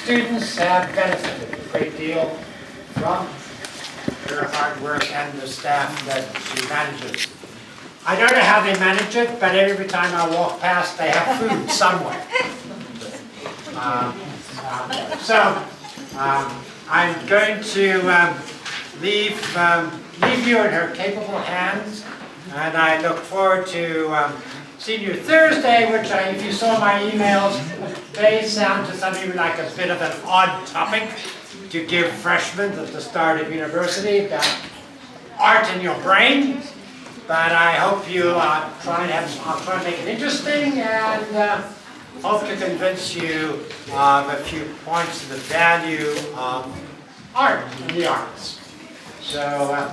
students have benefited a great deal from her hard work and the staff that she manages. I don't know how they manage it, but every time I walk past, they have food somewhere. I'm going to leave you in her capable hands, and I look forward to seeing you Thursday, which if you saw my emails, may sound to some of you like a bit of an odd topic to give freshmen at the start of university about art in your brain. But I hope you'll I'll try and make it interesting, and hope to convince you of a few points of the value of art and the arts. So,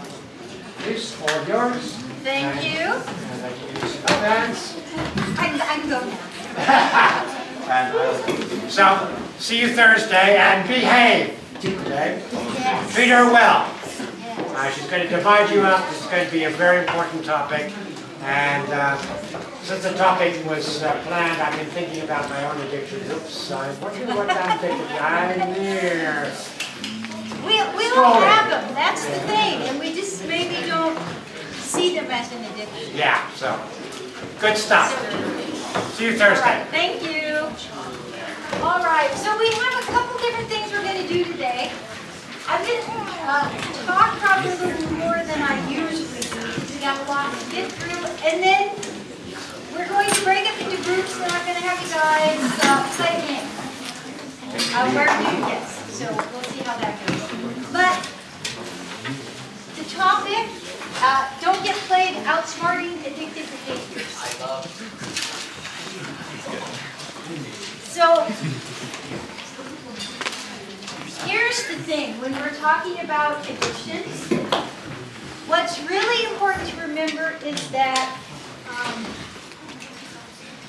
please, all yours. Thank you. And I can use some events. I can go now. So, see you Thursday, and behave. Okay? Yes. Treat her well. Yes. She's going to divide you up. It's going to be a very important topic. And since the topic was planned, I've been thinking about my own addictions. Oops, I'm wondering what I'm thinking. I'm there. We all have them. That's the thing. And we just maybe don't see them as an addiction. Yeah, so good stuff. See you Thursday. All right, thank you. All right, so we have a couple different things we're going to do today. I'm going to talk probably a little more than I usually do. We got a lot to get through. And then we're going to break up into groups, and I'm going to have you guys play a game. Where do you guess? So we'll see how that goes. But the topic, don't get played outsmarting addictive behaviors. I love. So here's the thing, when we're talking about addictions, what's really important to remember is that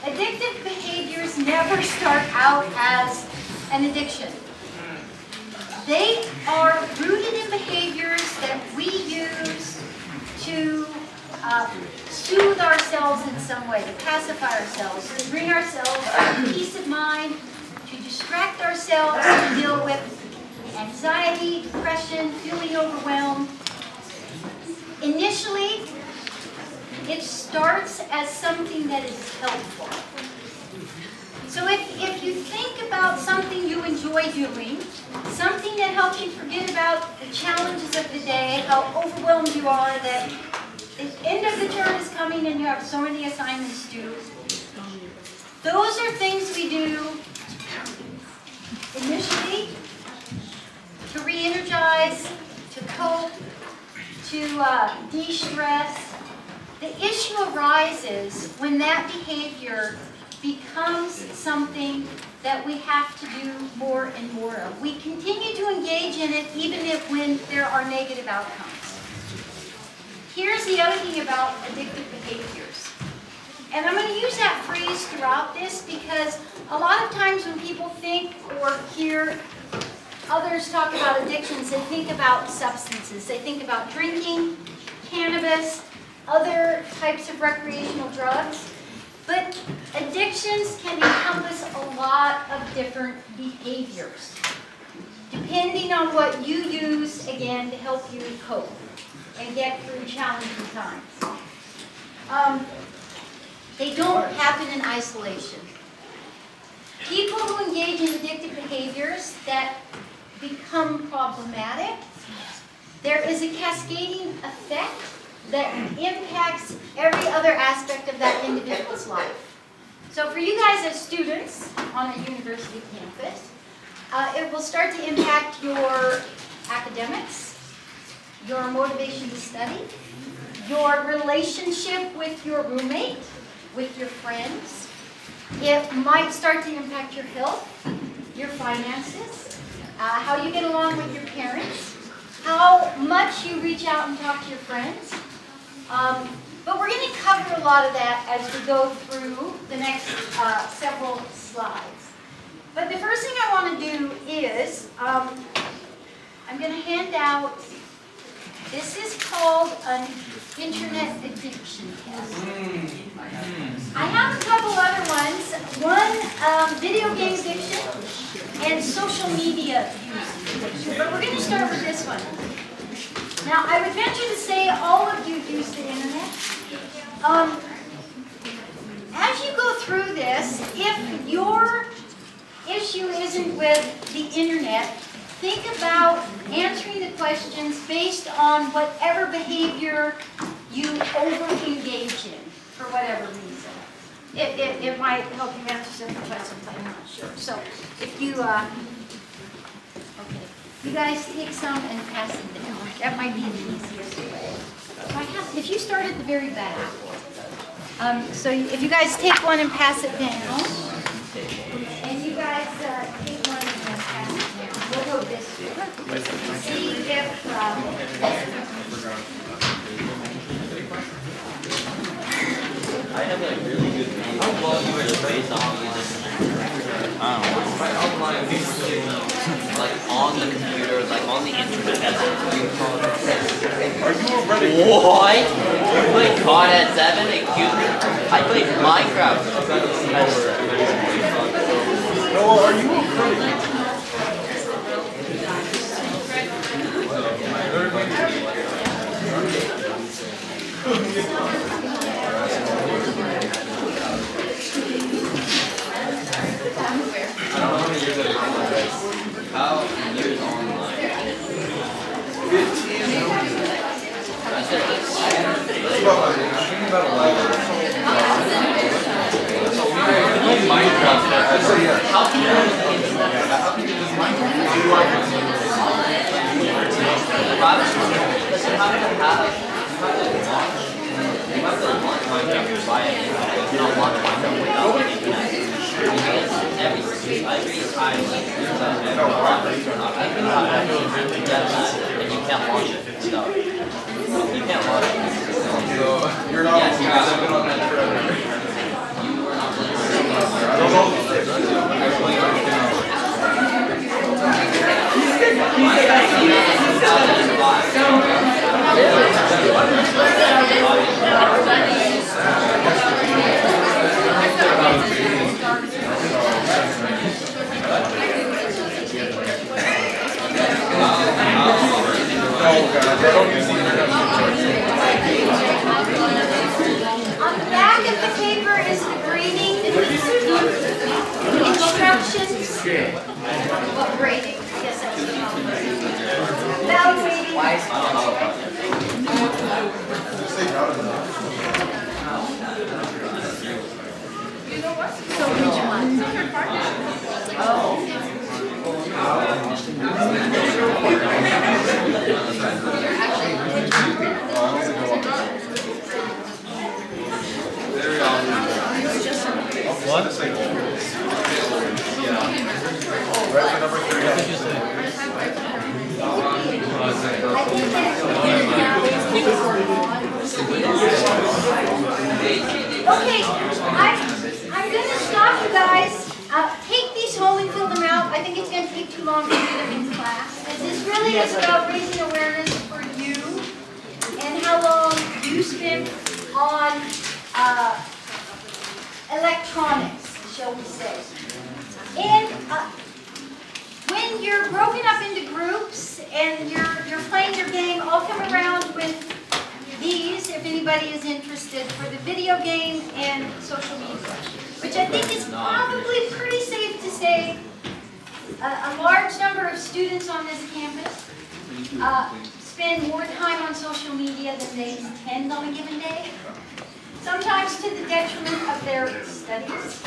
addictive behaviors never start out as an addiction. They are rooted in behaviors that we use to soothe ourselves in some way, to pacify ourselves, to bring ourselves peace of mind, to distract ourselves, to deal with anxiety, depression, feeling overwhelmed. Initially, it starts as something that is helpful. So if you think about something you enjoy doing, something that helps you forget about the challenges of the day, how overwhelmed you are, that the end of the term is coming and you have so many assignments due, those are things we do initially to re-energize, to cope, to de-stress. The issue arises when that behavior becomes something that we have to do more and more of. We continue to engage in it even when there are negative outcomes. Here's the other thing about addictive behaviors. And I'm going to use that phrase throughout this because a lot of times when people think or hear others talk about addictions, they think about substances. They think about drinking, cannabis, other types of recreational drugs. But addictions can encompass a lot of different behaviors, depending on what you use, again, to help you cope and get through challenging times. They don't happen in isolation. People who engage in addictive behaviors that become problematic, there is a cascading effect that impacts every other aspect of that individual's life. So for you guys as students on a university campus, it will start to impact your academics, your motivation to study, your relationship with your roommate, with your friends. It might start to impact your health, your finances, how you get along with your parents, how much you reach out and talk to your friends. But we're going to cover a lot of that as we go through the next several slides. But the first thing I want to do is, I'm going to hand out, this is called an internet addiction test. I have a couple other ones. One, video game addiction. and social media use. But we're going to start with this one. Now, I would venture to say all of you use the internet. As you go through this, if your issue isn't with the internet, think about answering the questions based on whatever behavior you over-engage in, for whatever reason. It might help you answer some questions, I'm not sure. So, if you, okay, you guys take some and pass it down. That might be the easiest way. So if you start at the very back, so if you guys take one and pass it down, and you guys take one and pass it down, we'll go this way. See if, I have like really good videos. How long you were based on this? I don't know. Online videos, like on the computer, like on the internet. Are you already? What? You played COD at 7 and Cupid? I played Minecraft. Noah, are you already? How years online? 15. I said About 11. Minecraft. I say yes. How can you use the internet? How can you use Minecraft? You like it? Listen, how do you have to launch Minecraft via internet? You don't launch Minecraft without the internet. Every time every project or not, you have to get that and you can't launch it. So you can't launch it. So, you're not Yes, you guys have been on that forever. You were not on the back of the paper is the grading instructions. What grading? Yes, that's So which one? I think okay, I'm going to stop you guys. Take these home and fill them out. I think it's going to take too long to do them in class. This really is about raising awareness for you and how long you spend on electronics, shall we say. And when you're broken up into groups and you're playing your game, I'll come around with these, if anybody is interested, for the video game and social media, which I think is probably pretty safe to say a large number of students on this campus spend more time on social media than they intend on a given day, sometimes to the detriment of their studies.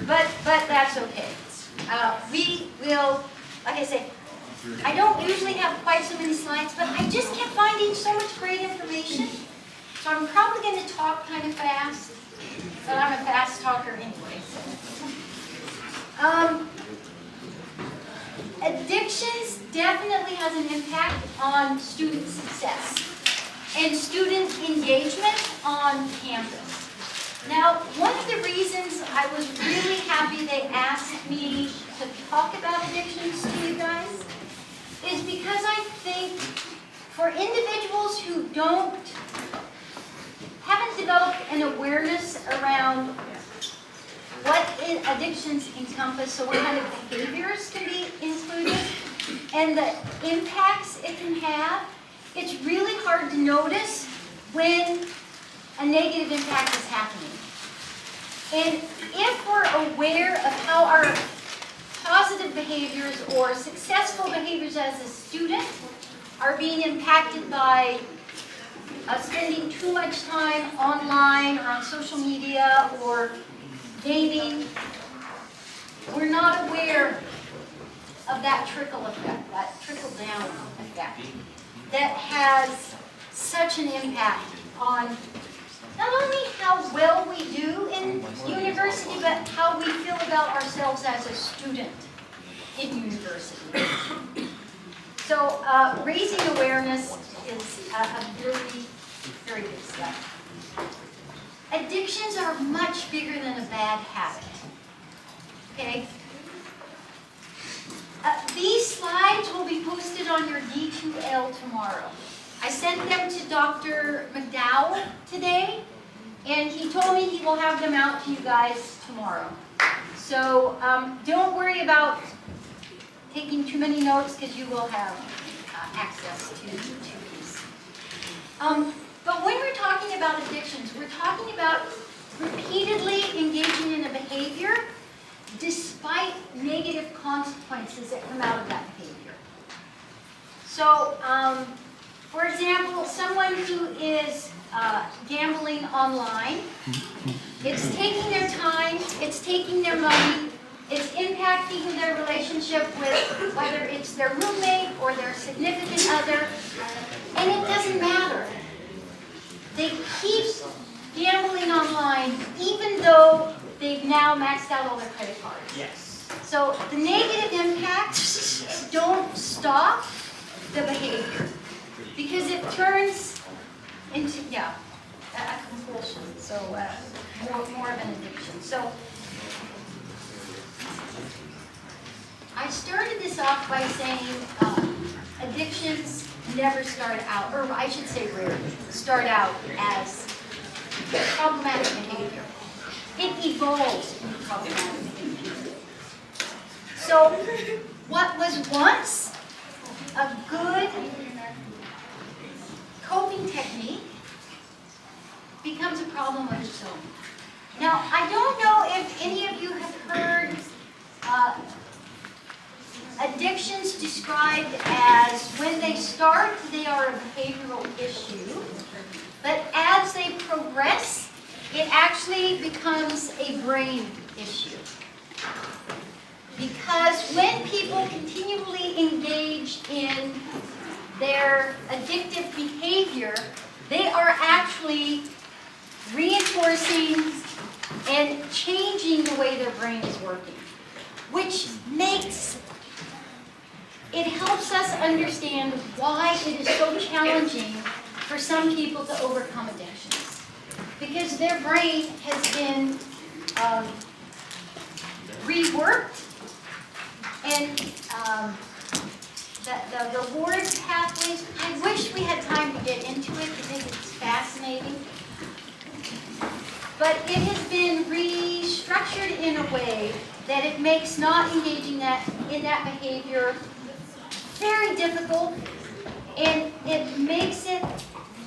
But that's okay. We will, like I say, I don't usually have quite so many slides, but I just kept finding so much great information. So I'm probably going to talk kind of fast, but I'm a fast talker anyway. So. Addictions definitely has an impact on student success and student engagement on campus. Now, one of the reasons I was really happy they asked me to talk about addictions to you guys is because I think for individuals who haven't haven't developed an awareness around what addictions encompass, so what kind of behaviors can be included, and the impacts it can have, it's really hard to notice when a negative impact is happening. And if we're aware of how our positive behaviors or successful behaviors as a student are being impacted by spending too much time online or on social media or gaming, we're not aware of that trickle effect, that trickle down effect that has such an impact on not only how well we do in university, but how we feel about ourselves as a student in university. So raising awareness is a very, very good step. Addictions are much bigger than a bad habit. Okay? These slides will be posted on your D2L tomorrow. I sent them to Dr. McDowell today, and he told me he will have them out to you guys tomorrow. So don't worry about taking too many notes, because you will have access to these. But when we're talking about addictions, we're talking about repeatedly engaging in a behavior despite negative consequences that come out of that behavior. So, for example, someone who is gambling online, it's taking their time, it's taking their money, it's impacting their relationship with whether it's their roommate or their significant other, and it doesn't matter. They keep gambling online even though they've now maxed out all their credit cards. Yes. So the negative impacts don't stop the behavior because it turns into, a compulsion, so more of an addiction. So I started this off by saying addictions never start out, or I should say rarely, start out as problematic behavior. It evolves into problematic behavior. So what was once a good coping technique becomes a problem of its own. Now, I don't know if any of you have heard addictions described as when they start, they are a behavioral issue, but as they progress, it actually becomes a brain issue. Because when people continually engage in their addictive behavior, they are actually reinforcing and changing the way their brain is working, which helps us understand why it is so challenging for some people to overcome addictions. Because their brain has been reworked, and the reward pathways, I wish we had time to get into it because it's fascinating. But it has been restructured in a way that it makes not engaging in that behavior very difficult, and it makes it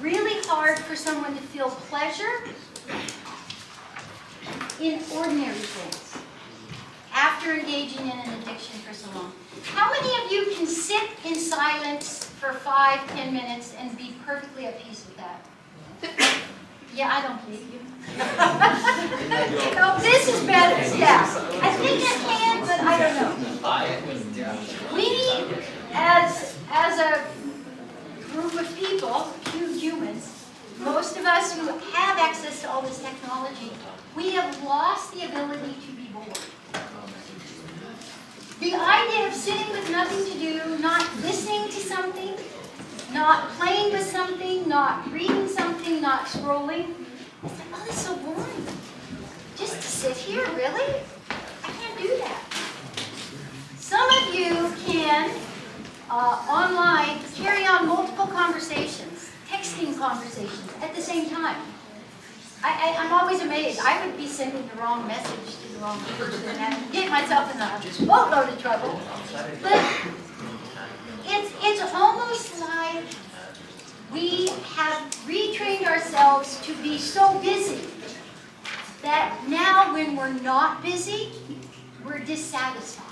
really hard for someone to feel pleasure in ordinary things after engaging in an addiction for so long. How many of you can sit in silence for 5-10 minutes and be perfectly at peace with that? Yeah, I don't believe you. No, this is better. Yeah, I think it can, but I don't know. We, as a group of people, few humans, most of us who have access to all this technology, we have lost the ability to be bored. The idea of sitting with nothing to do, not listening to something, not playing with something, not reading something, not scrolling, it's like, oh, this is so boring. Just to sit here, really? I can't do that. Some of you can, online, carry on multiple conversations, texting conversations at the same time. I'm always amazed. I would be sending the wrong message to the wrong person and get myself in a boatload of trouble. But it's almost like we have retrained ourselves to be so busy that now when we're not busy, we're dissatisfied.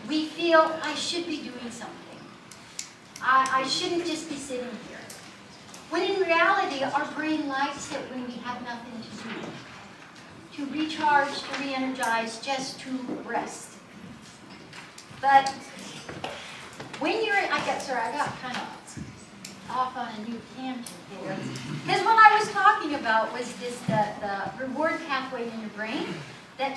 We feel, I should be doing something. I shouldn't just be sitting here. When in reality, our brain likes it when we have nothing to do. To recharge, to re-energize, just to rest. But when you're, I got kind of off on a new tangent here. Because what I was talking about was this, the reward pathway in your brain that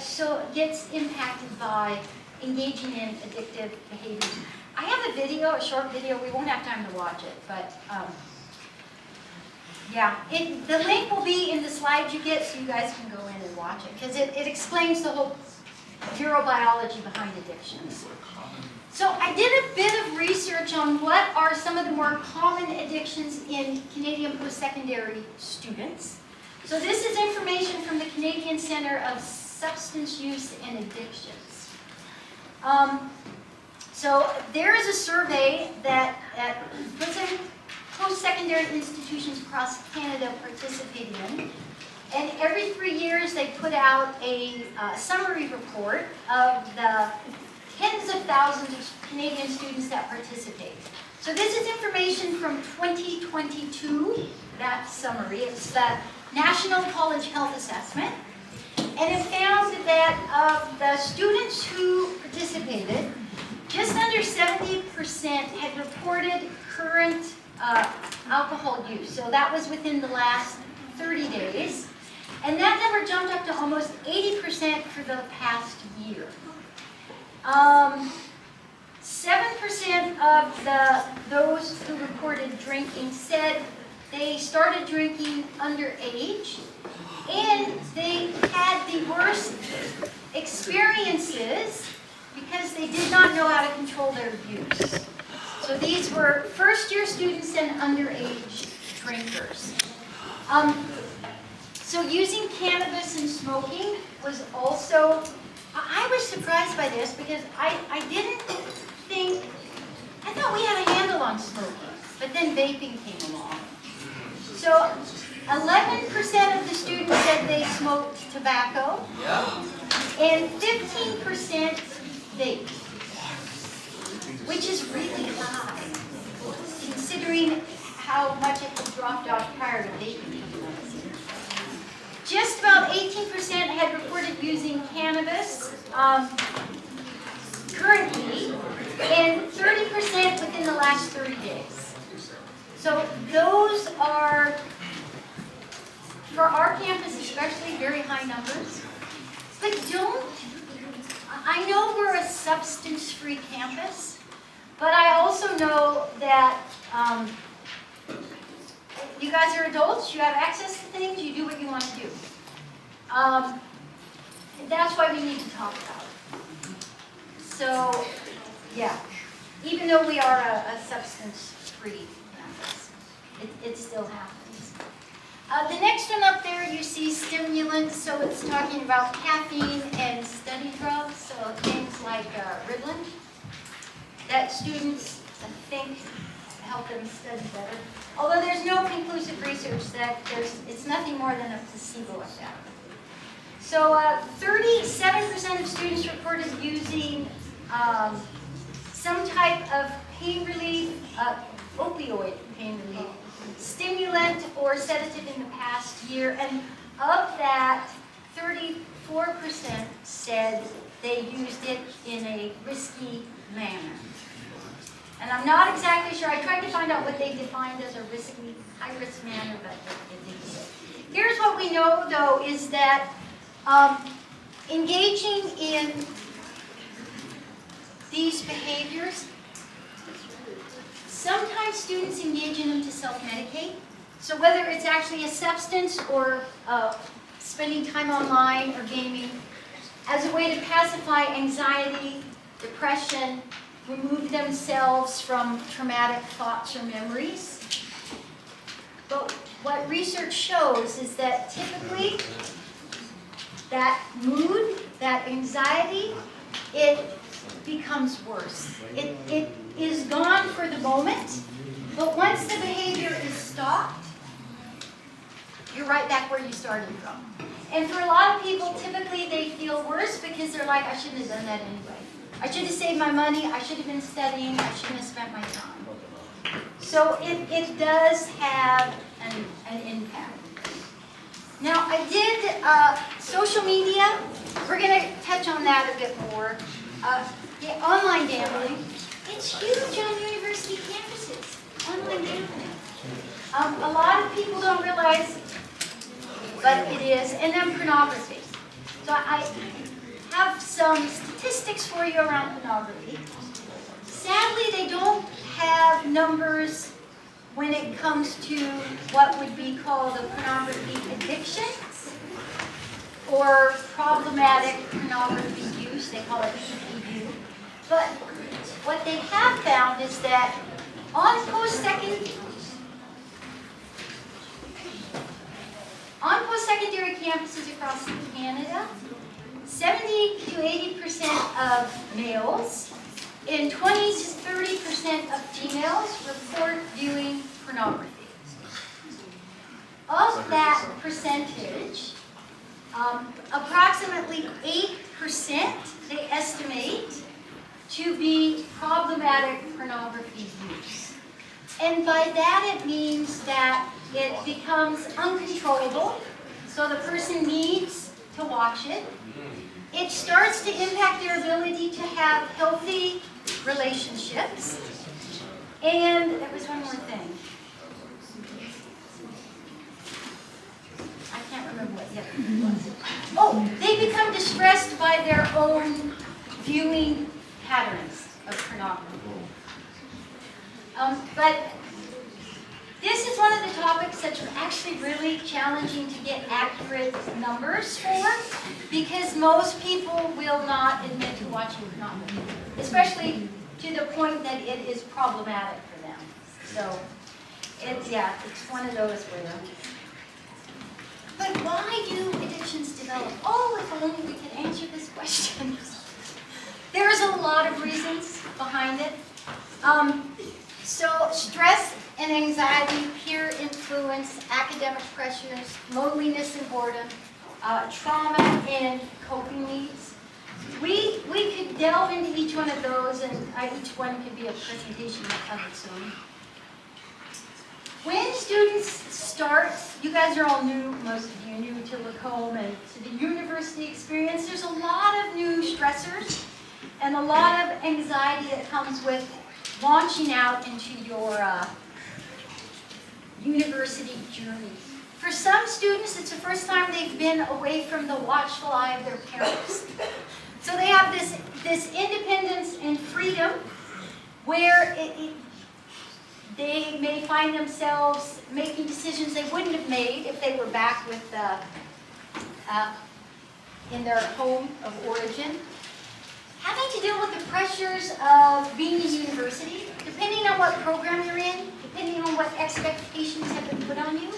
gets impacted by engaging in addictive behaviors. I have a video, a short video. We won't have time to watch it, but yeah, the link will be in the slides you get, so you guys can go in and watch it, because it explains the whole neurobiology behind addictions. So I did a bit of research on what are some of the more common addictions in Canadian post-secondary students. So this is information from the Canadian Centre of Substance Use and Addictions. So there is a survey that post-secondary institutions across Canada participate in. And every 3 years they put out a summary report of the tens of thousands of Canadian students that participate. So this is information from 2022, that summary. It's the National College Health Assessment. And it found that of the students who participated, just under 70% had reported current alcohol use. So that was within the last 30 days. And that number jumped up to almost 80% for the past year. 7% of those who reported drinking said they started drinking underage, and they had the worst experiences because they did not know how to control their abuse. So these were first-year students and underage drinkers. So using cannabis and smoking was also, I was surprised by this because I didn't think, I thought we had a handle on smoking, but then vaping came along. So 11% of the students said they smoked tobacco, and 15% vaped, which is really high, considering how much it had dropped off prior to vaping. Just about 18% had reported using cannabis currently, and 30% within the last 30 days. So those are, for our campus especially, very high numbers. But I know we're a substance-free campus, but I also know that you guys are adults, you have access to things, you do what you want to do. That's why we need to talk about it. So, yeah, even though we are a substance-free campus, it still happens. The next one up there, you see stimulants, so it's talking about caffeine and study drugs, so things like Ritalin, that students think help them study better. Although there's no conclusive research that it's nothing more than a placebo effect. So 37% of students reported using some type of pain relief, opioid pain relief, stimulant or sedative in the past year, and of that, 34% said they used it in a risky manner. And I'm not exactly sure, I tried to find out what they defined as a risky, high-risk manner, but it didn't do it. Here's what we know, though, is that engaging in these behaviors, sometimes students engage in them to self-medicate. So whether it's actually a substance or spending time online or gaming, as a way to pacify anxiety, depression, remove themselves from traumatic thoughts or memories. But what research shows is that typically that mood, that anxiety, it becomes worse. It is gone for the moment, but once the behavior is stopped, you're right back where you started from. And for a lot of people, typically they feel worse because they're like, I shouldn't have done that anyway. I should have saved my money, I should have been studying, I shouldn't have spent my time. So it does have an impact. Now I did social media. We're going to touch on that a bit more. The online gambling, it's huge on university campuses. Online gambling. A lot of people don't realize, but it is. And then pornography. So I have some statistics for you around pornography. Sadly, they don't have numbers when it comes to what would be called a pornography addiction or problematic pornography use. They call it PPU. But what they have found is that on post-secondary campuses across Canada, 70 to 80% of males and 20 to 30% of females report viewing pornography. Of that percentage, approximately 8% they estimate to be problematic pornography use. And by that it means that it becomes uncontrollable, so the person needs to watch it. It starts to impact their ability to have healthy relationships. And there was one more thing. I can't remember what the other thing was. Oh, they become distressed by their own viewing patterns of pornography. But this is one of the topics that's actually really challenging to get accurate numbers for, because most people will not admit to watching pornography, especially to the point that it is problematic for them. So, it's one of those where. But why do addictions develop? Oh, if only we could answer this question. There's a lot of reasons behind it. So stress and anxiety, peer influence, academic pressures, loneliness and boredom, trauma and coping needs. We could delve into each one of those, and each one could be a presentation of its own. When students start, you guys are all new, most of you new to Lacombe and to the university experience, there's a lot of new stressors and a lot of anxiety that comes with launching out into your university journey. For some students, it's the first time they've been away from the watchful eye of their parents. So they have this independence and freedom where they may find themselves making decisions they wouldn't have made if they were back with in their home of origin. Having to deal with the pressures of being in university, depending on what program you're in, depending on what expectations have been put on you,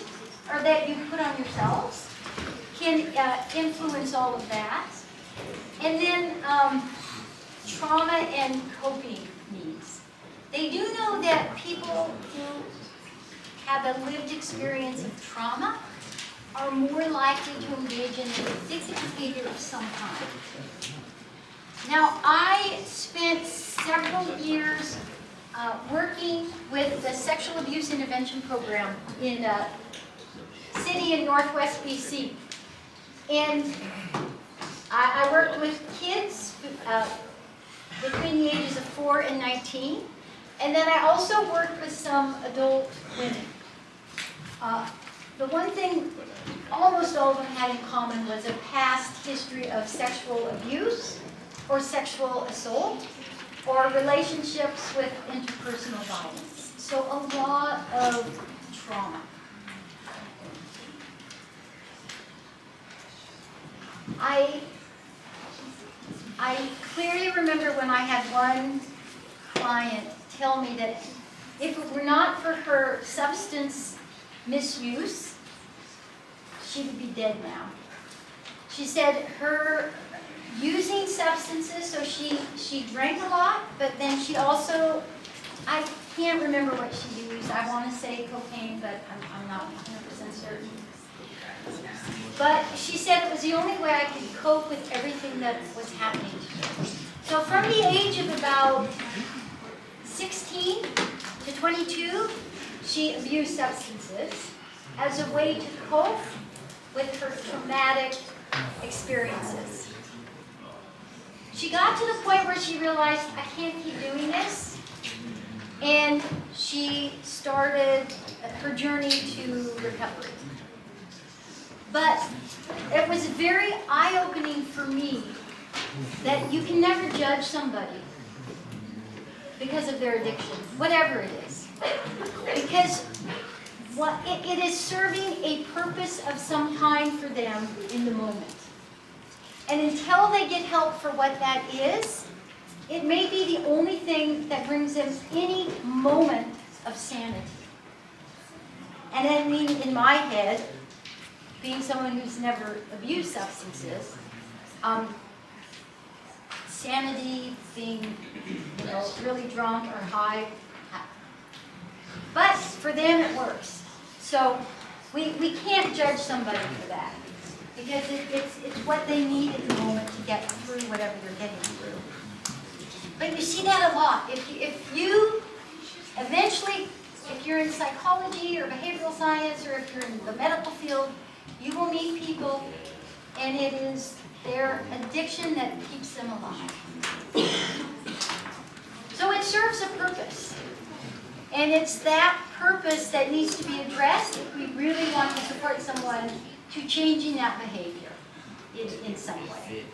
or that you put on yourselves, can influence all of that. And then trauma and coping needs. They do know that people who have a lived experience of trauma are more likely to engage in an addictive behavior of some kind. Now, I spent several years working with the Sexual Abuse Intervention Program in a city in Northwest BC. And I worked with kids between the ages of 4 and 19. And then I also worked with some adult women. The one thing almost all of them had in common was a past history of sexual abuse or sexual assault or relationships with interpersonal violence. So a lot of trauma. I clearly remember when I had one client tell me that if it were not for her substance misuse, she would be dead now. She said her using substances, so she drank a lot, but then she also, I can't remember what she used. I want to say cocaine, but I'm not 100% certain. But she said it was the only way I could cope with everything that was happening to me. So from the age of about 16 to 22, she abused substances as a way to cope with her traumatic experiences. She got to the point where she realized, I can't keep doing this, and she started her journey to recovery. But it was very eye-opening for me that you can never judge somebody because of their addiction, whatever it is. Because it is serving a purpose of some kind for them in the moment. And until they get help for what that is, it may be the only thing that brings them any moment of sanity. And I mean, in my head, being someone who's never abused substances, sanity, being, really drunk or high. But for them, it works. So we can't judge somebody for that, because it's what they need at the moment to get through whatever they're getting through. But you see that a lot. If you eventually, if you're in psychology or behavioral science, or if you're in the medical field, you will meet people, and it is their addiction that keeps them alive. So it serves a purpose. And it's that purpose that needs to be addressed if we really want to support someone to changing that behavior in some way.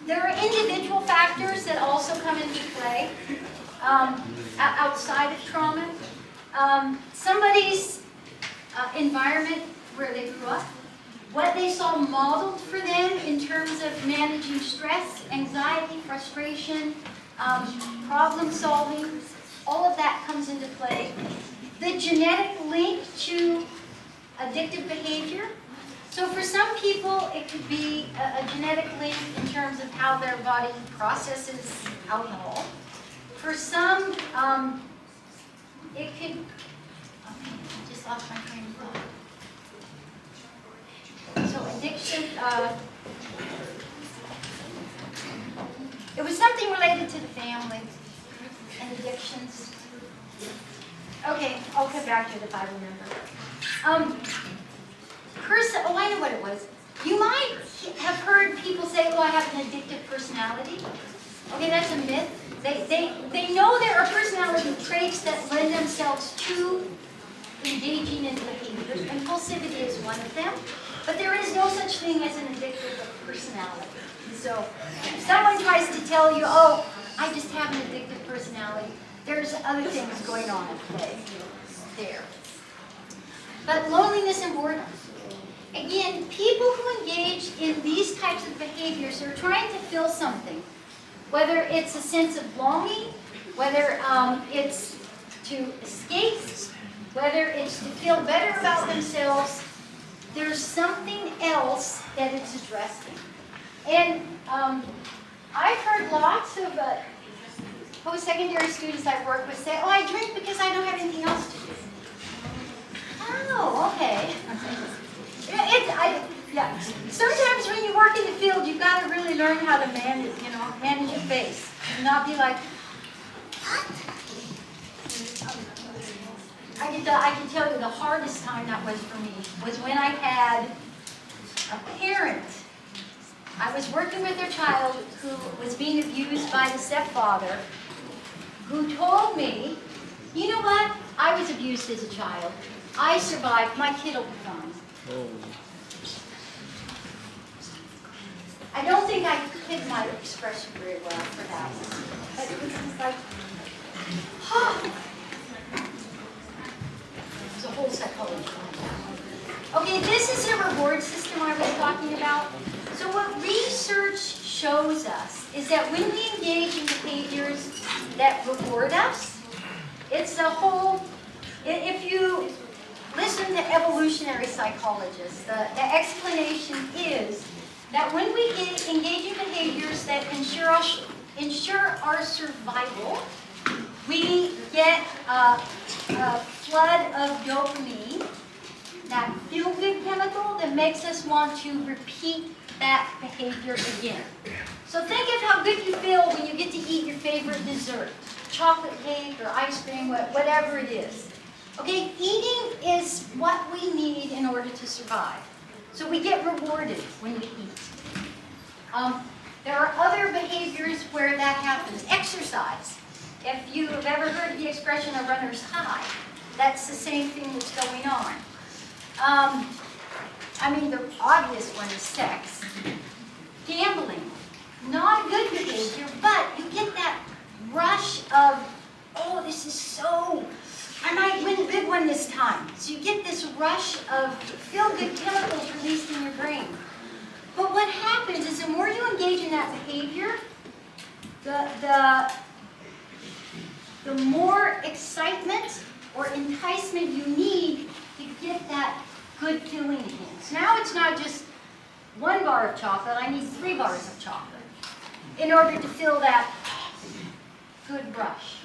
There are individual factors that also come into play outside of trauma. Somebody's environment where they grew up, what they saw modeled for them in terms of managing stress, anxiety, frustration, problem solving, all of that comes into play. The genetic link to addictive behavior. So for some people, it could be a genetic link in terms of how their body processes alcohol. For some, it could, I just lost my train of thought. So addiction, it was something related to the family and addictions. Okay, I'll come back to it if I remember. I know what it was. You might have heard people say, oh, I have an addictive personality. Okay, that's a myth. They know there are personality traits that lend themselves to engaging in behaviors. Impulsivity is one of them. But there is no such thing as an addictive personality. So if someone tries to tell you, oh, I just have an addictive personality, there's other things going on at play there. But loneliness and boredom. Again, people who engage in these types of behaviors are trying to fill something. Whether it's a sense of longing, whether it's to escape, whether it's to feel better about themselves, there's something else that it's addressing. And I've heard lots of post-secondary students I work with say, oh, I drink because I don't have anything else to do. Oh, okay. Yeah. Sometimes when you work in the field, you've got to really learn how to manage your face. And not be like, what? I can tell you the hardest time that was for me was when I had a parent. I was working with their child who was being abused by the stepfather, who told me, you know what? I was abused as a child. I survived. My kid will be fine. I don't think I hid my expression very well for that one. But it was like, There's a whole psychology behind that. Okay, this is the reward system I was talking about. So what research shows us is that when we engage in behaviors that reward us, it's a whole, if you listen to evolutionary psychologists. The explanation is that when we engage in behaviors that ensure our survival, we get a flood of dopamine, that feel-good chemical that makes us want to repeat that behavior again. So think of how good you feel when you get to eat your favorite dessert, chocolate cake or ice cream, whatever it is. Okay, eating is what we need in order to survive. So we get rewarded when we eat. There are other behaviors where that happens. Exercise. If you have ever heard the expression a runner's high, that's the same thing that's going on. I mean, the obvious one is sex. Gambling. Not a good behavior, but you get that rush of, oh, this is so, I might win a big one this time. So you get this rush of feel-good chemicals released in your brain. But what happens is the more you engage in that behavior, the more excitement or enticement you need to get that good feeling again. So now it's not just 1 bar of chocolate, I need 3 bars of chocolate in order to feel that good rush.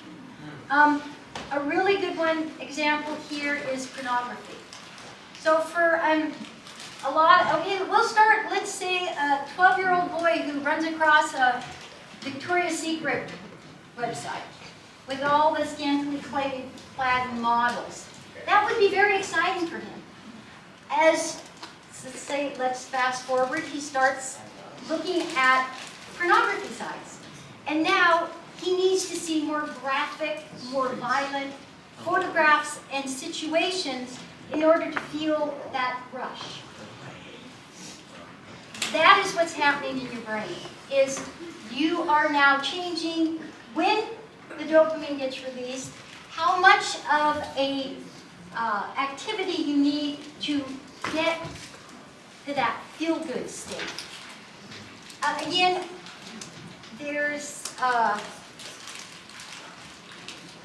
A really good example here is pornography. So for we'll start, let's say a 12-year-old boy who runs across a Victoria's Secret website with all the scantily clad models. That would be very exciting for him. Let's fast forward, he starts looking at pornography sites. And now he needs to see more graphic, more violent photographs and situations in order to feel that rush. That is what's happening in your brain, is you are now changing when the dopamine gets released, how much of a activity you need to get to that feel-good state. Again, there's, I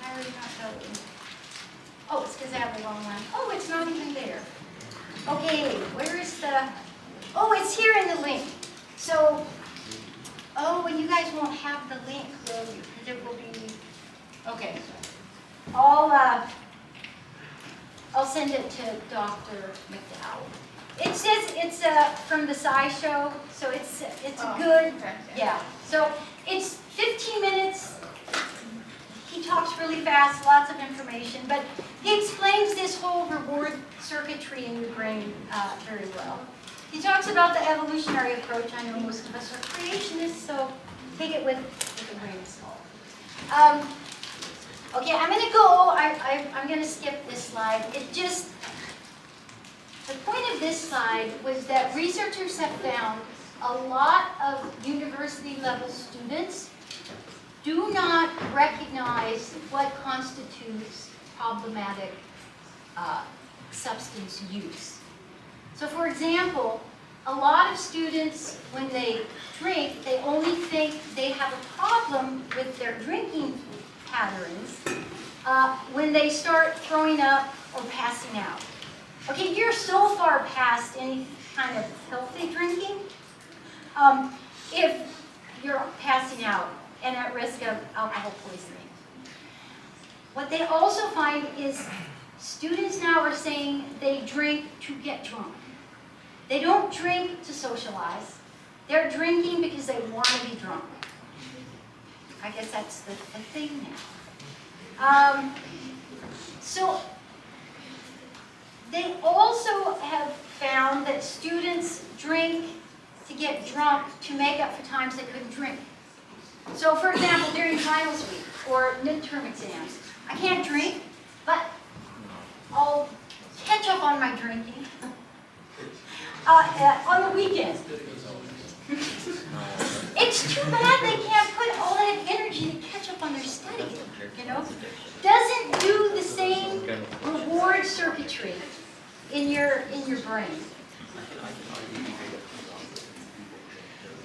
already got that one. Oh, it's because I have the wrong one. Oh, it's not even there. Okay, where is the, oh, it's here in the link. So, oh, and you guys won't have the link, will you? Because it will be, okay. I'll send it to Dr. McDowell. It says it's from the SciShow, so it's a good, yeah. So it's 15 minutes. He talks really fast, lots of information, but he explains this whole reward circuitry in your brain very well. He talks about the evolutionary approach. I know most of us are creationists, so take it with a grain of salt. Okay, I'm going to go, I'm going to skip this slide. The point of this slide was that researchers have found a lot of university-level students do not recognize what constitutes problematic substance use. So for example, a lot of students, when they drink, they only think they have a problem with their drinking patterns when they start throwing up or passing out. Okay, you're so far past any kind of healthy drinking if you're passing out and at risk of alcohol poisoning. What they also find is students now are saying they drink to get drunk. They don't drink to socialize. They're drinking because they want to be drunk. I guess that's the thing now. So they also have found that students drink to get drunk to make up for times they couldn't drink. So for example, during finals week or midterm exams, I can't drink, but I'll catch up on my drinking on the weekend. It's too bad they can't put all that energy to catch up on their studying, you know? Doesn't do the same reward circuitry in your brain.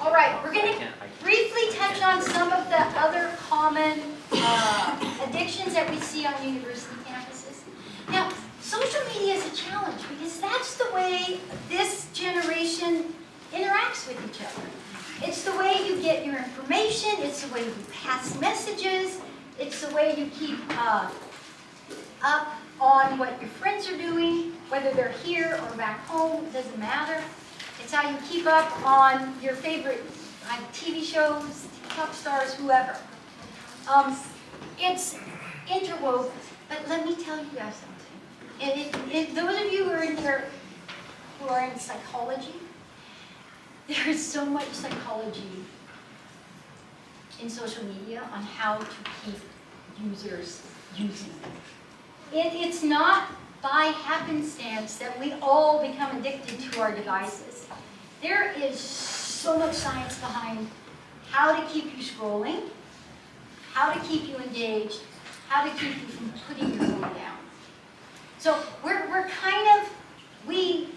All right, we're going to briefly touch on some of the other common addictions that we see on university campuses. Now, social media is a challenge because that's the way this generation interacts with each other. It's the way you get your information, it's the way you pass messages, it's the way you keep up on what your friends are doing, whether they're here or back home, it doesn't matter. It's how you keep up on your favorite TV shows, TikTok stars, whoever. It's interwoven, but let me tell you guys something. Those of you who are in here, who are in psychology, there is so much psychology in social media on how to keep users using it. It's not by happenstance that we all become addicted to our devices. There is so much science behind how to keep you scrolling, how to keep you engaged, how to keep you from putting your phone down. So we're kind of, we,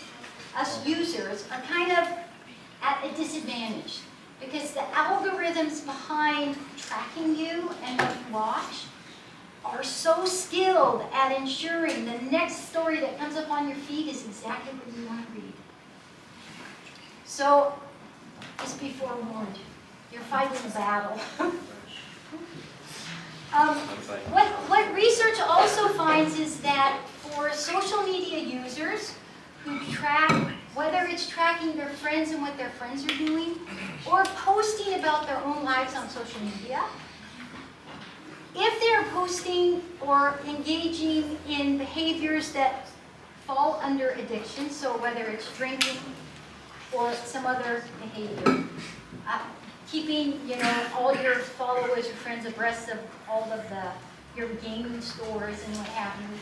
us users, are kind of at a disadvantage because the algorithms behind tracking you and what you watch are so skilled at ensuring the next story that comes up on your feed is exactly what you want to read. So, just be forewarned, you're fighting a battle. What research also finds is that for social media users who track, whether it's tracking their friends and what their friends are doing, or posting about their own lives on social media, if they're posting or engaging in behaviors that fall under addiction, so whether it's drinking or some other behavior, keeping all your followers or friends abreast of all of your gaming stores and what have you,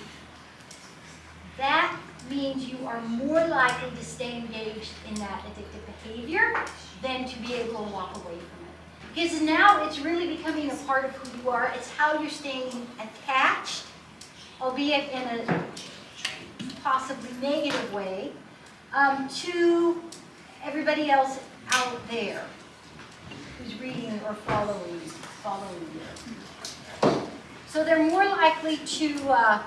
that means you are more likely to stay engaged in that addictive behavior than to be able to walk away from it. Because now it's really becoming a part of who you are. It's how you're staying attached, albeit in a possibly negative way, to everybody else out there who's reading or following you. So they're more likely to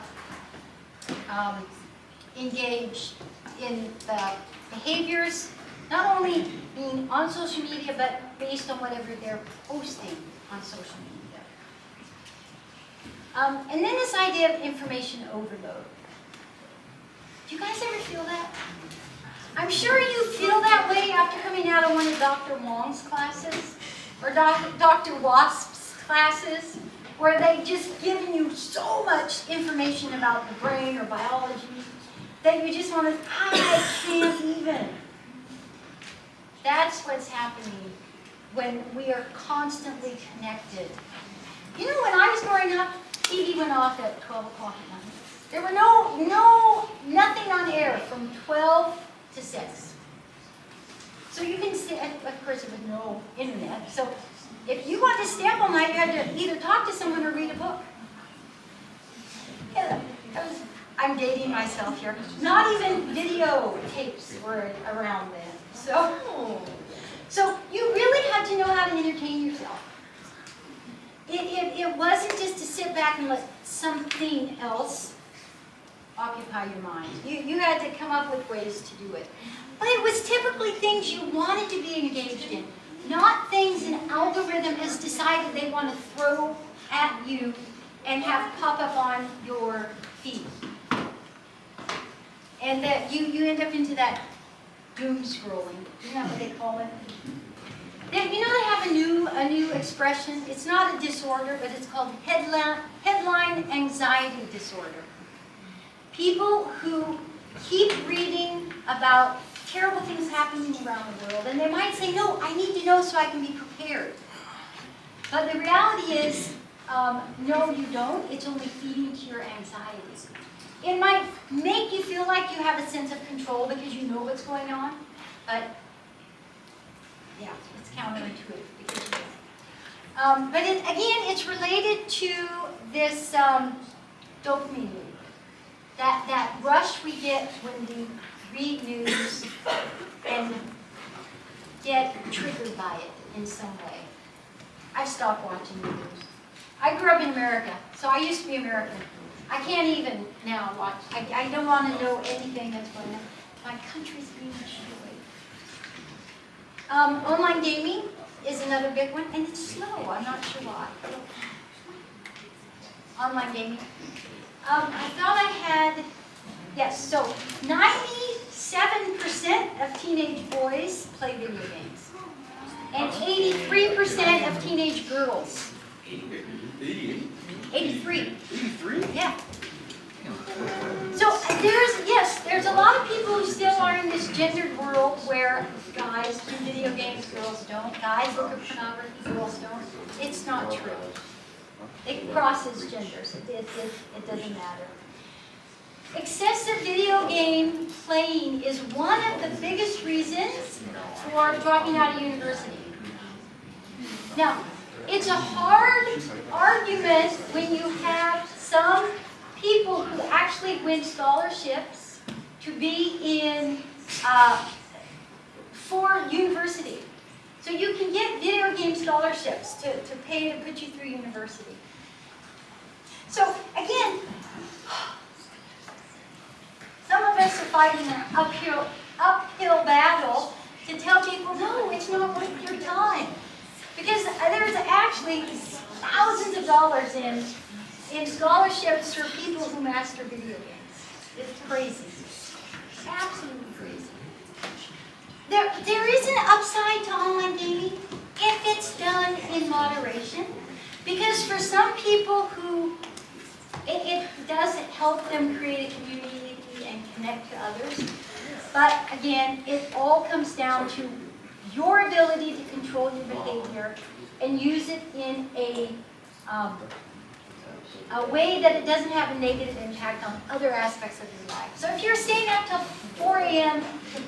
engage in the behaviors, not only being on social media, but based on whatever they're posting on social media. And then this idea of information overload. Do you guys ever feel that? I'm sure you feel that way after coming out of one of Dr. Wong's classes, or Dr. Wasp's classes, where they've just given you so much information about the brain or biology that you just want to, I can't even. That's what's happening when we are constantly connected. You know, when I was growing up, TV went off at 12 o'clock at night. There were nothing on air from 12 to 6. So you can stay, of course there was no internet, so if you wanted to stay up all night, you had to either talk to someone or read a book. Yeah, I'm dating myself here. Not even video tapes were around then. So you really had to know how to entertain yourself. It wasn't just to sit back and let something else occupy your mind. You had to come up with ways to do it. But it was typically things you wanted to be engaged in, not things an algorithm has decided they want to throw at you and have pop up on your feed. And that you end up into that doom scrolling. Isn't that what they call it? They have a new expression. It's not a disorder, but it's called headline anxiety disorder. People who keep reading about terrible things happening around the world, and they might say, no, I need to know so I can be prepared. But the reality is, no, you don't. It's only feeding to your anxieties. It might make you feel like you have a sense of control because you know what's going on, but yeah, it's counterintuitive because you don't. But again, it's related to this dopamine loop. That rush we get when we read news and get triggered by it in some way. I've stopped watching news. I grew up in America, so I used to be American. I can't even now watch. I don't want to know anything that's going on. My country's being destroyed. Online gaming is another big one, and it's slow. I'm not sure why. Online gaming. I thought I had, yes, so 97% of teenage boys play video games, and 83% of teenage girls. 88? 83. 83? Yeah. So there's a lot of people who still are in this gendered world where guys do video games, girls don't. Guys look at pornography, girls don't. It's not true. It crosses genders. It doesn't matter. Excessive video game playing is one of the biggest reasons for dropping out of university. Now, it's a hard argument when you have some people who actually win scholarships to be in for university. So you can get video game scholarships to pay to put you through university. So again, some of us are fighting an uphill battle to tell people, no, it's not worth your time. Because there's actually thousands of dollars in scholarships for people who master video games. It's crazy. Absolutely crazy. There is an upside to online gaming if it's done in moderation. Because for some people who it does help them create a community and connect to others. But again, it all comes down to your ability to control your behavior and use it in a way that it doesn't have a negative impact on other aspects of your life. So if you're staying up till 4 a.m. to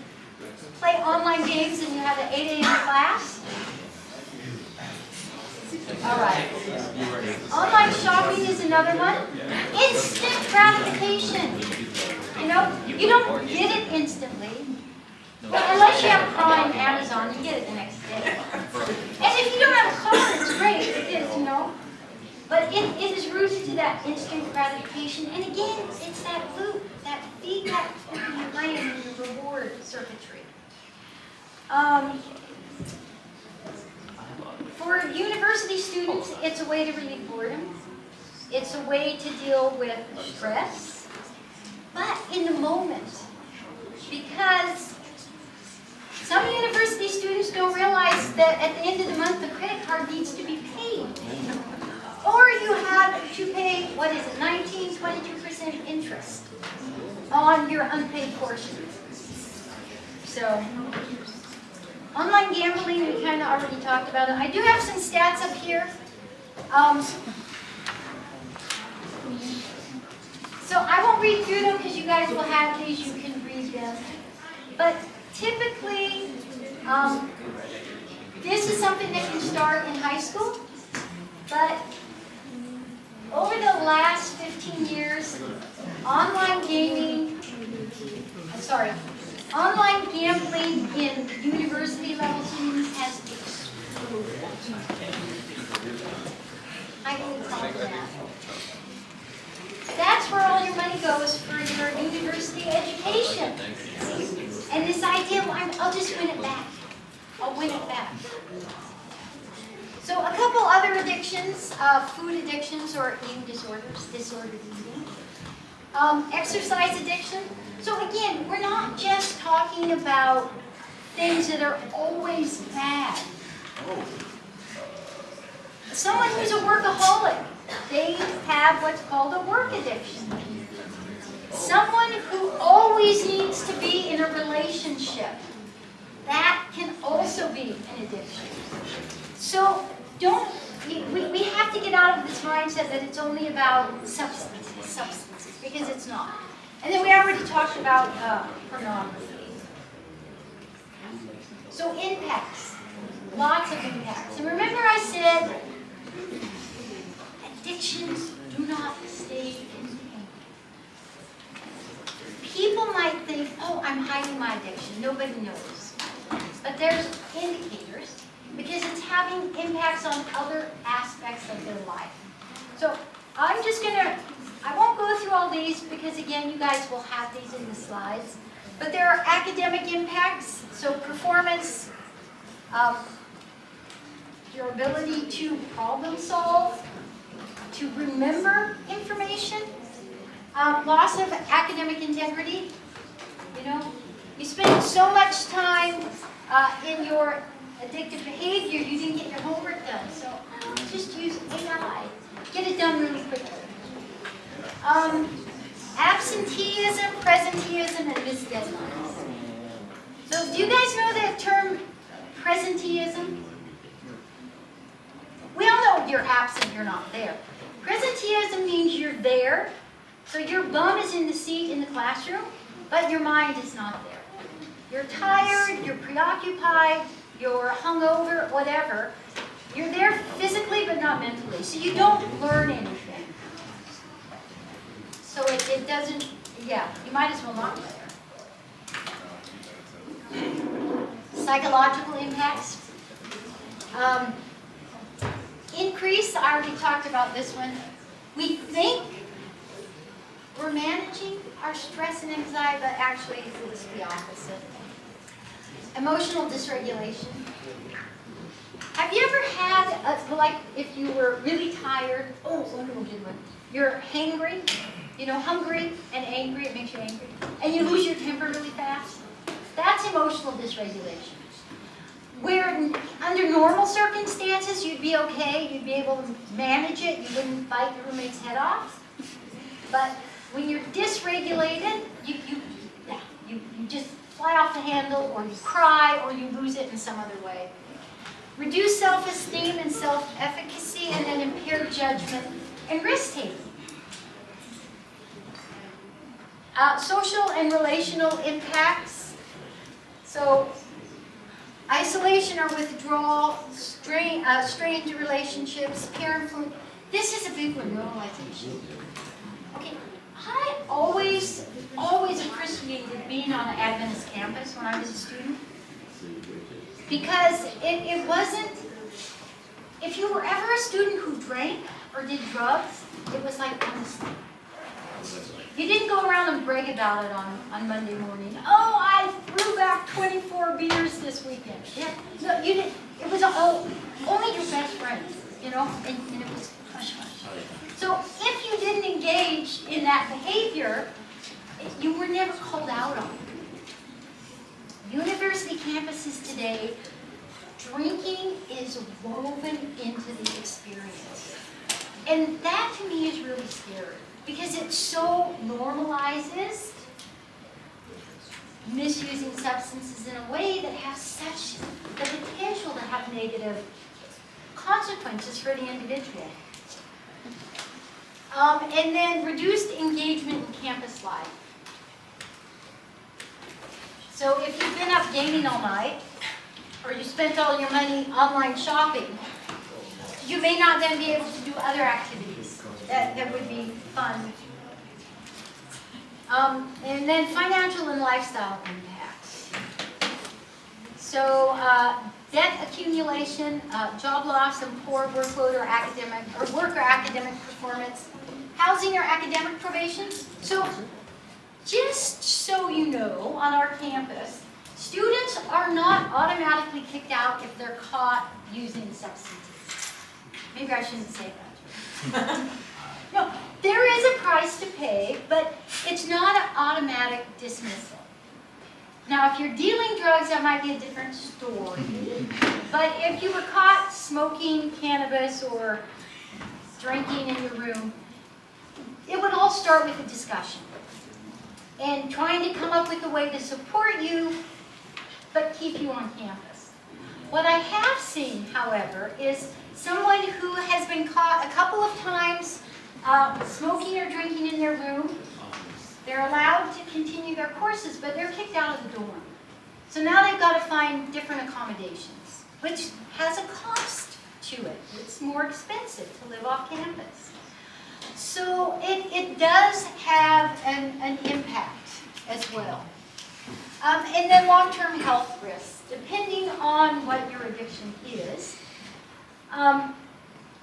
play online games and you have an 8 a.m. class, all right. Online shopping is another one. Instant gratification. You don't get it instantly. Unless you have Prime, Amazon, you get it the next day. And if you don't have a car, it's great. It is, But it is rooted to that instant gratification. And again, it's that loop, that feedback in your brain and your reward circuitry. For university students, it's a way to relieve boredom. It's a way to deal with stress. But in the moment, because some university students don't realize that at the end of the month, the credit card needs to be paid. Or you have to pay, 19, 22% interest on your unpaid portion. So, online gambling, we kind of already talked about it. I do have some stats up here. So I won't read through them because you guys will have these, you can read them. But typically, this is something that can start in high school. But over the last 15 years, online gambling in university level students has exploded. Highly problematic. That's where all your money goes for your university education. And this idea, I'll just win it back. I'll win it back. So a couple other addictions, food addictions or eating disorders, disordered eating. Exercise addiction. So again, we're not just talking about things that are always bad. Someone who's a workaholic, they have what's called a work addiction. Someone who always needs to be in a relationship, that can also be an addiction. So we have to get out of this mindset that it's only about substances, because it's not. And then we already talked about pornography. So impacts, lots of impacts. And remember I said, addictions do not stay in pain. People might think, oh, I'm hiding my addiction. Nobody knows. But there's indicators because it's having impacts on other aspects of their life. So I'm just going to, I won't go through all these because again, you guys will have these in the slides. But there are academic impacts, so performance, your ability to problem solve, to remember information, loss of academic integrity. You know, you spend so much time in your addictive behavior, you didn't get your homework done. So just use AI. Get it done really quickly. Absenteeism, presenteeism, and missed deadlines. So do you guys know the term presenteeism? We all know you're absent, you're not there. Presenteeism means you're there, so your bum is in the seat in the classroom, but your mind is not there. You're tired, you're preoccupied, you're hungover, whatever. You're there physically, but not mentally, so you don't learn anything. So it doesn't, yeah, you might as well not be there. Psychological impacts. Increase, I already talked about this one. We think we're managing our stress and anxiety, but actually it's the opposite. Emotional dysregulation. Have you ever had, like if you were really tired, oh, one more good one. You're hangry, you know, hungry and angry, it makes you angry. And you lose your temper really fast. That's emotional dysregulation. Where under normal circumstances, you'd be okay, you'd be able to manage it, you wouldn't bite your roommate's head off. But when you're dysregulated, you just fly off the handle, or you cry, or you lose it in some other way. Reduced self-esteem and self-efficacy, and then impaired judgment and risk-taking. Social and relational impacts. So, isolation or withdrawal, strained relationships, peer influence. This is a big one, normalization. Okay, I always appreciated being on an Adventist campus when I was a student. Because it wasn't, if you were ever a student who drank or did drugs, it was like honesty. You didn't go around and brag about it on Monday morning. Oh, I threw back 24 beers this weekend. Yeah. No, you didn't. It was only your best friends, you know, and it was hush hush. So if you didn't engage in that behavior, you were never called out on it. University campuses today, drinking is woven into the experience. And that to me is really scary because it so normalizes misusing substances in a way that has such the potential to have negative consequences for the individual. And then reduced engagement in campus life. So if you've been up gaming all night, or you spent all your money online shopping, you may not then be able to do other activities that would be fun. And then financial and lifestyle impacts. So debt accumulation, job loss, and poor workload or academic performance, housing or academic probation. So just so you know, on our campus, students are not automatically kicked out if they're caught using substances. Maybe I shouldn't say that. No, there is a price to pay, but it's not an automatic dismissal. Now, if you're dealing drugs, that might be a different story. But if you were caught smoking cannabis or drinking in your room, it would all start with a discussion and trying to come up with a way to support you, but keep you on campus. What I have seen, however, is someone who has been caught a couple of times smoking or drinking in their room. They're allowed to continue their courses, but they're kicked out of the dorm. So now they've got to find different accommodations, which has a cost to it. It's more expensive to live off campus. So it does have an impact as well. And then long-term health risks, depending on what your addiction is.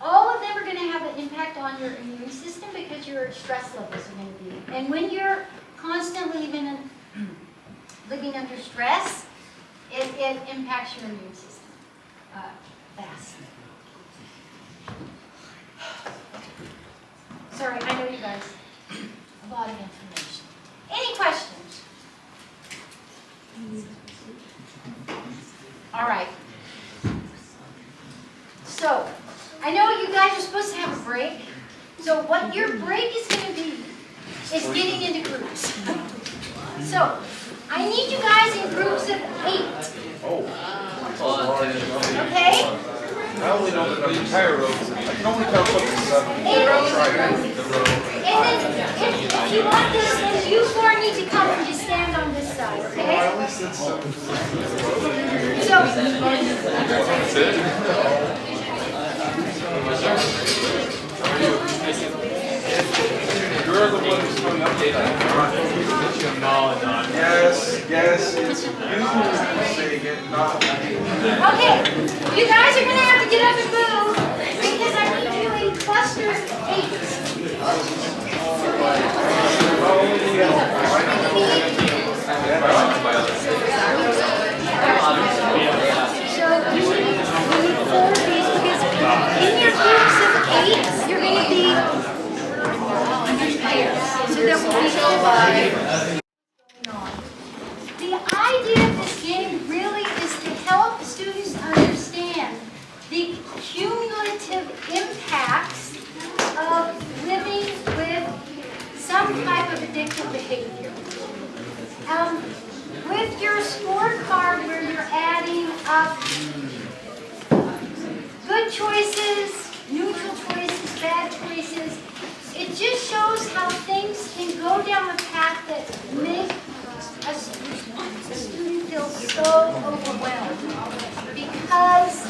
all of them are going to have an impact on your immune system because your stress levels are going to be. And when you're constantly living under stress, it impacts your immune system fast. Sorry, I know you guys, a lot of information. Any questions? All right. So, I know you guys are supposed to have a break. So what your break is going to be is getting into groups. So, I need you guys in groups of 8. Okay? I only know that the entire road. I can only count up to 7. 8. I'll try it. And then, if you want this, then you 4 need to come and just stand on this side, okay? At least it's 7. So, That's it. You're the one who's doing update. Yes, it's you saying it, not me. okay, you guys are going to have to get up and move because I need you in clusters of 8. So you need 4 of these because in your groups of 8, you're going to be pairs. So there will be going on. The idea of this game really is to help students understand the cumulative impacts of living with some type of addictive behavior. With your scorecard where you're adding up good choices, neutral choices, bad choices, it just shows how things can go down a path that make a student feel so overwhelmed because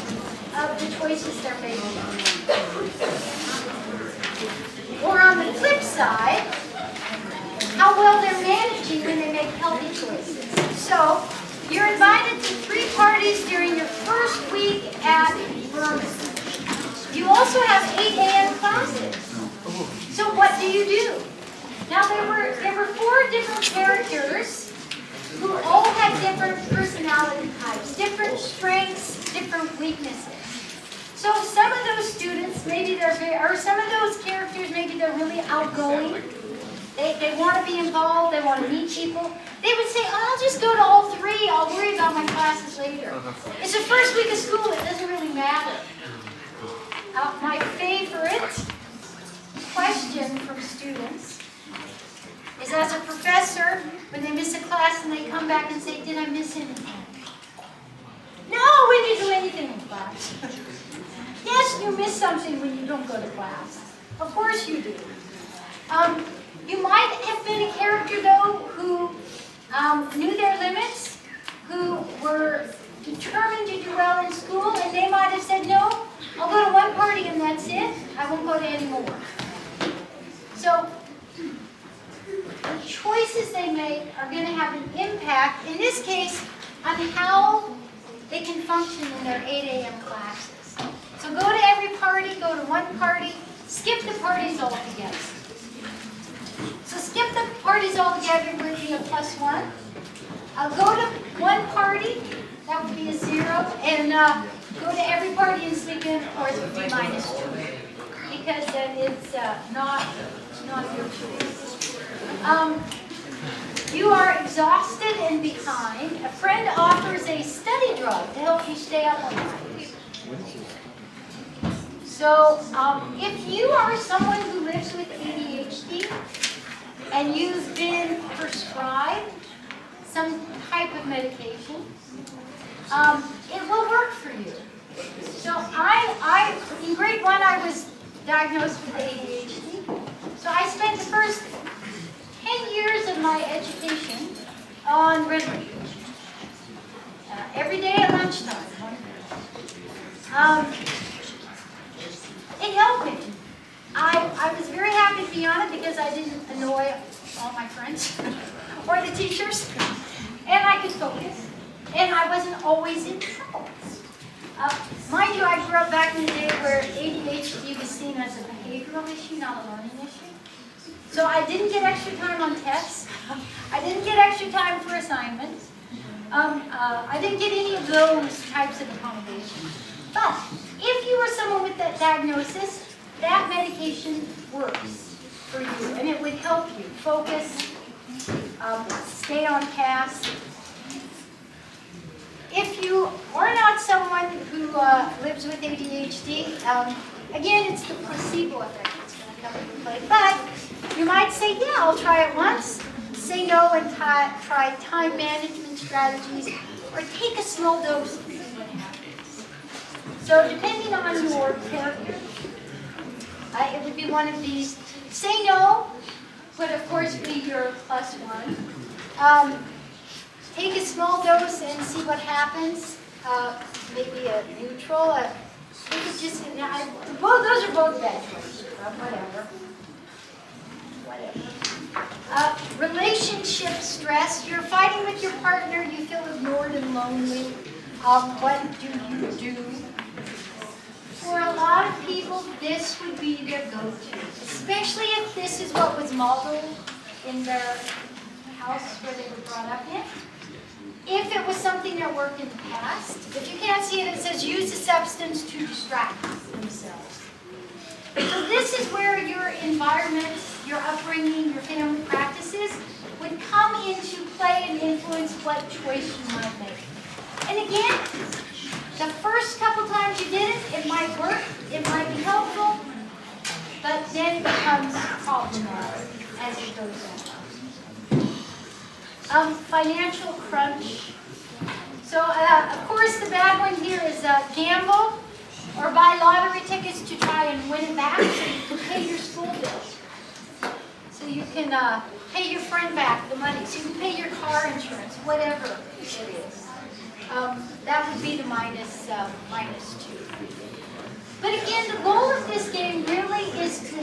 of the choices they're making. Or on the flip side, how well they're managing when they make healthy choices. So, you're invited to 3 parties during your first week at Berman. You also have 8 a.m. classes. So what do? Now there were 4 different characters who all had different personality types, different strengths, different weaknesses. So some of those students, some of those characters, maybe they're really outgoing. They want to be involved, they want to meet people. They would say, oh, I'll just go to all 3, I'll worry about my classes later. It's the first week of school, it doesn't really matter. My favorite question from students is, as a professor, when they miss a class and they come back and say, did I miss anything? No, we didn't do anything in class. Yes, you miss something when you don't go to class. Of course you do. You might have been a character, though, who knew their limits, who were determined to do well in school, and they might have said, no, I'll go to 1 party and that's it. I won't go to any more. So, the choices they make are going to have an impact, in this case, on how they can function in their 8 a.m. classes. So go to every party, go to 1 party, skip the parties altogether. So skip the parties altogether would be a +1. Go to 1 party, that would be a 0, and go to every party and sleep in, of course, would be -2, because then it's not your choice. You are exhausted and behind. A friend offers a study drug to help you stay up all night. So, if you are someone who lives with ADHD and you've been prescribed some type of medication, it will work for you. So, in grade 1, I was diagnosed with ADHD. So I spent the first 10 years of my education on Ritalin. Every day at lunchtime. It helped me. I was very happy to be on it because I didn't annoy all my friends or the teachers. And I could focus. And I wasn't always in trouble. Mind you, I grew up back in the day where ADHD as a behavioral issue, not a learning issue. So I didn't get extra time on tests. I didn't get extra time for assignments. I didn't get any of those types of accommodations. But if you were someone with that diagnosis, that medication works for you, and it would help you focus, stay on task. If you are not someone who lives with ADHD, again, it's the placebo effect that's going to come into play. But you might say, yeah, I'll try it once. Say no and try time management strategies, or take a small dose and see what happens. So depending on your character, it would be one of these. Say no would of course be your +1. Take a small dose and see what happens. Maybe a neutral. You could just, those are both bad choices. Whatever. Relationship stress. You're fighting with your partner. You feel ignored and lonely. What do you do? For a lot of people, this would be their go-to, especially if this is what was modeled in their house where they were brought up in. If it was something that worked in the past, if you can't see it, it says use a substance to distract themselves. So this is where your environment, your upbringing, your family practices would come into play and influence what choice you might make. And again, the first couple times you did it, it might work, it might be helpful, but then it becomes problematic as it goes on. Financial crunch. So, of course, the bad one here is gamble or buy lottery tickets to try and win it back so you can pay your school bills. So you can pay your friend back the money. So you can pay your car insurance, whatever it is. That would be the -2. But again, the goal of this game really is to